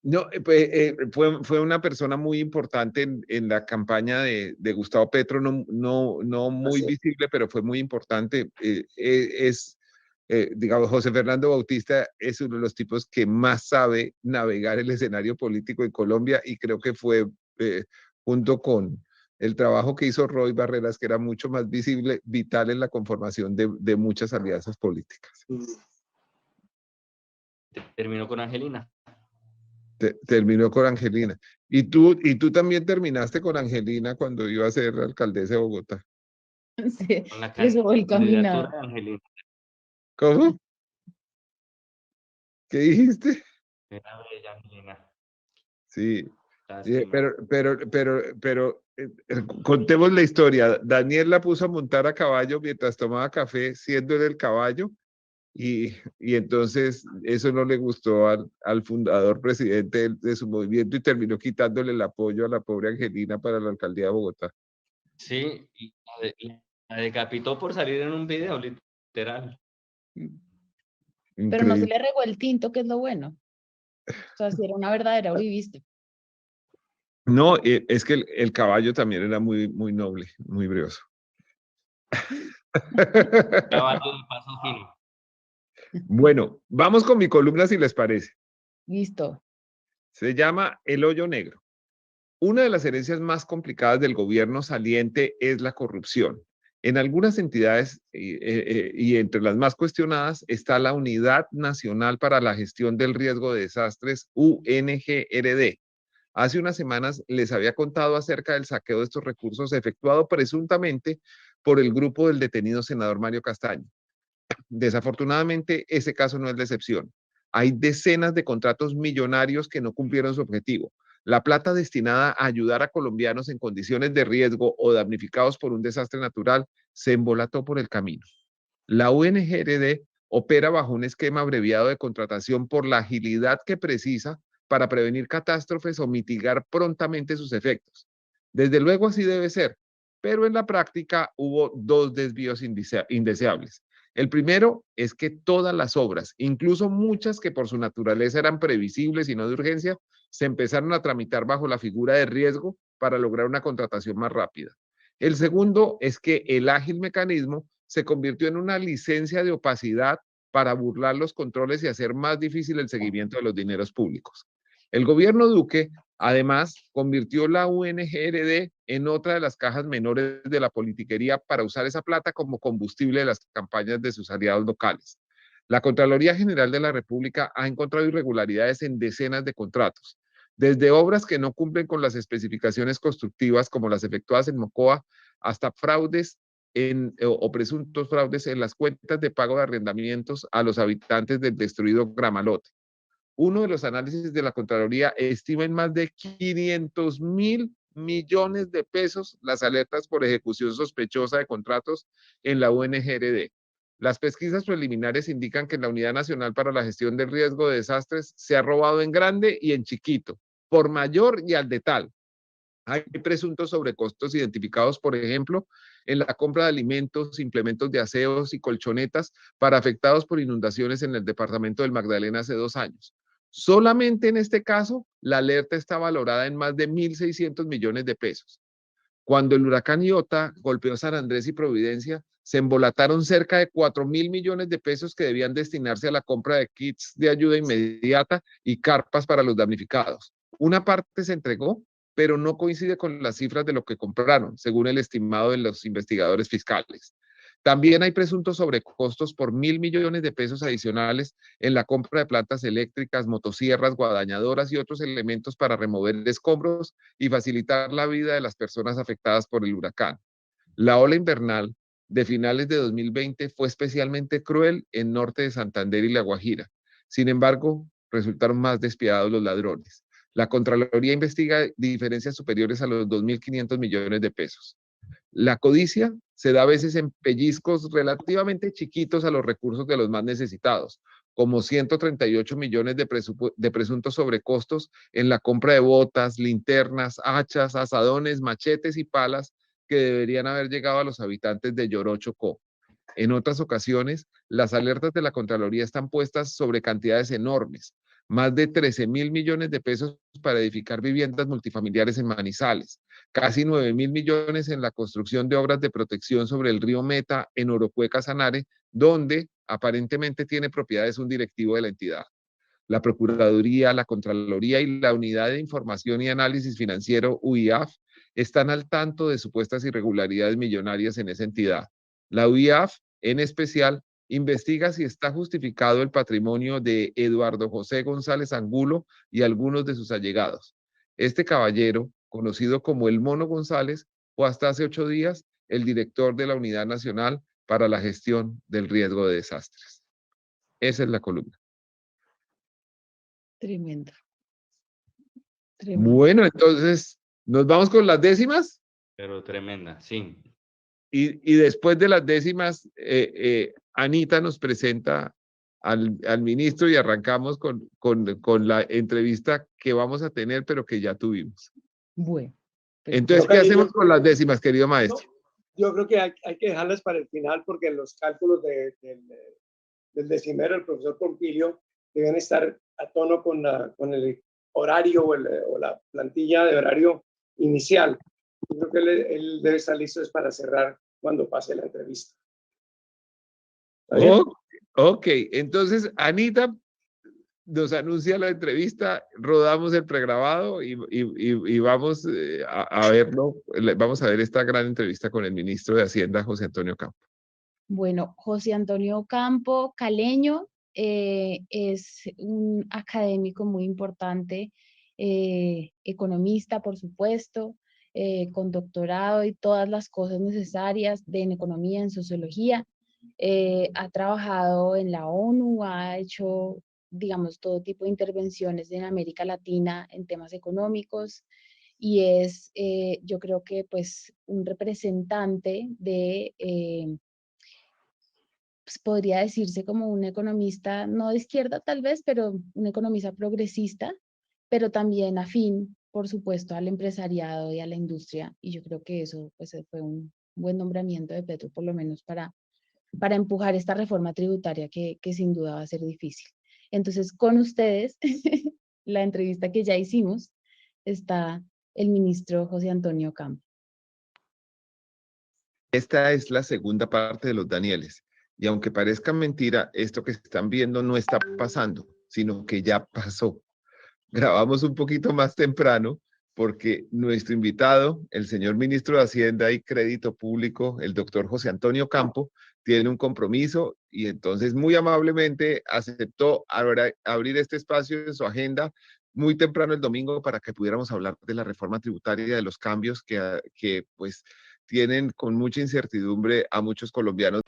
No, pues, fue una persona muy importante en la campaña de Gustavo Petro, no muy Así. visible, pero fue muy importante. Digamos, José Fernando Bautista es uno de los tipos que más sabe navegar el escenario político en Colombia y creo que fue, junto con el trabajo que hizo Roy Barreras, que era mucho más visible, vital en la conformación de muchas alianzas políticas. Terminó con Angelina. Terminó con Angelina. Y tú también terminaste con Angelina cuando iba a ser alcaldesa de Bogotá. Sí, Con la le subo el candidatura caminado. de Angelina. ¿Cómo? ¿Qué dijiste? Era bella Angelina. Sí, Lástima. contemos la historia. Daniel la puso a montar a caballo mientras tomaba café, siendo él el caballo, y entonces eso no le gustó al fundador presidente de su movimiento y terminó quitándole el apoyo a la pobre Angelina para la alcaldía de Bogotá. Sí, y la decapitó por salir en un video, literal. Pero no se Increíble. le regó el tinto, que es lo bueno. O sea, si era una verdadera uribista. No, es que el caballo también era muy noble, muy brioso. Caballo de paso fino. Bueno, vamos con mi columna si les parece. Listo. Se llama El Hoyo Negro. Una de las herencias más complicadas del gobierno saliente es la corrupción. En algunas entidades y entre las más cuestionadas está la Unidad Nacional para la Gestión del Riesgo de Desastres, UNGRD. Hace unas semanas les había contado acerca del saqueo de estos recursos efectuado presuntamente por el grupo del detenido senador Mario Castaño. Desafortunadamente, ese caso no es la excepción. Hay decenas de contratos millonarios que no cumplieron su objetivo. La plata destinada a ayudar a colombianos en condiciones de riesgo o damnificados por un desastre natural se embolató por el camino. La UNGRD opera bajo un esquema abreviado de contratación por la agilidad que precisa para prevenir catástrofes o mitigar prontamente sus efectos. Desde luego así debe ser, pero en la práctica hubo dos desvíos indeseables. El primero es que todas las obras, incluso muchas que por su naturaleza eran previsibles y no de urgencia, se empezaron a tramitar bajo la figura de riesgo para lograr una contratación más rápida. El segundo es que el ágil mecanismo se convirtió en una licencia de opacidad para burlar los controles y hacer más difícil el seguimiento de los dineros públicos. El gobierno Duque, además, convirtió la UNGRD en otra de las cajas menores de la politiquería para usar esa plata como combustible de las campañas de sus aliados locales. La Contraloría General de la República ha encontrado irregularidades en decenas de contratos, desde obras que no cumplen con las especificaciones constructivas como las efectuadas en Mocoa, hasta fraudes o presuntos fraudes en las cuentas de pago de arrendamientos a los habitantes del destruido Gramalote. Uno de los análisis de la Contraloría estima en más de 500.000 millones de pesos las alertas por ejecución sospechosa de contratos en la UNGRD. Las pesquisas preliminares indican que la Unidad Nacional para la Gestión del Riesgo de Desastres se ha robado en grande y en chiquito, por mayor y al de tal. Hay presuntos sobrecostos identificados, por ejemplo, en la compra de alimentos, implementos de aseos y colchonetas para afectados por inundaciones en el departamento del Magdalena hace 2 años. Solamente en este caso, la alerta está valorada en más de 1.600 millones de pesos. Cuando el huracán Iota golpeó San Andrés y Providencia, se embolataron cerca de 4.000 millones de pesos que debían destinarse a la compra de kits de ayuda inmediata y carpas para los damnificados. Una parte se entregó, pero no coincide con las cifras de lo que compraron, según el estimado de los investigadores fiscales. También hay presuntos sobrecostos por 1.000 millones de pesos adicionales en la compra de plantas eléctricas, motosierras, guadañadoras y otros elementos para remover escombros y facilitar la vida de las personas afectadas por el huracán. La ola invernal de finales de 2020 fue especialmente cruel en norte de Santander y La Guajira. Sin embargo, resultaron más despiadados los ladrones. La Contraloría investiga diferencias superiores a los 2.500 millones de pesos. La codicia se da a veces en pellizcos relativamente chiquitos a los recursos de los más necesitados, como 138 millones de presuntos sobrecostos en la compra de botas, linternas, hachas, asadones, machetes y palas que deberían haber llegado a los habitantes de Lloró, Chocó. En otras ocasiones, las alertas de la Contraloría están puestas sobre cantidades enormes, más de 13.000 millones de pesos para edificar viviendas multifamiliares en Manizales, casi 9.000 millones en la construcción de obras de protección sobre el río Meta en Oropueca, Sanare, donde aparentemente tiene propiedades un directivo de la entidad. La Procuraduría, la Contraloría y la Unidad de Información y Análisis Financiero, UIAF, están al tanto de supuestas irregularidades millonarias en esa entidad. La UIAF, en especial, investiga si está justificado el patrimonio de Eduardo José González Angulo y algunos de sus allegados. Este caballero, conocido como el Mono González, fue hasta hace 8 días el director de la Unidad Nacional para la Gestión del Riesgo de Desastres. Esa es la columna. Tremendo. Tremendo. Bueno, entonces, ¿nos vamos con las décimas? Pero tremenda, sí. Y después de las décimas, Anita nos presenta al ministro y arrancamos con la entrevista que vamos a tener, pero que ya tuvimos. Bueno. Entonces, ¿qué hacemos con las décimas, querido maestro? Yo creo que hay que dejarlas para el final porque los cálculos del decimero, el profesor Pompilio, deben estar a tono con el horario o la plantilla de horario inicial. Yo creo que él debe estar listo para cerrar cuando pase la entrevista. Ok, entonces Anita nos anuncia la entrevista, rodamos el pregrabado y vamos a verlo. Vamos a ver esta gran entrevista con el ministro de Hacienda, José Antonio Campo. Bueno, José Antonio Campo, caleño, es un académico muy importante, economista, por supuesto, con doctorado y todas las cosas necesarias en economía, en sociología. Ha trabajado en la ONU, ha hecho, digamos, todo tipo de intervenciones en América Latina en temas económicos y es, yo creo que, pues, un representante de... pues podría decirse como un economista, no de izquierda tal vez, pero un economista progresista, pero también afín, por supuesto, al empresariado y a la industria. Y yo creo que eso pues, fue un buen nombramiento de Petro, por lo menos para empujar esta reforma tributaria que sin duda va a ser difícil. Entonces, con ustedes, la entrevista que ya hicimos, está el ministro José Antonio Campo. Esta es la segunda parte de los Danieles. Y aunque parezca mentira, esto que están viendo no está pasando, sino que ya pasó. Grabamos un poquito más temprano porque nuestro invitado, el señor ministro de Hacienda y Crédito Público, el doctor José Antonio Campo, tiene un compromiso y entonces muy amablemente aceptó abrir este espacio en su agenda muy temprano el domingo para que pudiéramos hablar de la reforma tributaria y de los cambios que pues tienen con mucha incertidumbre a muchos colombianos.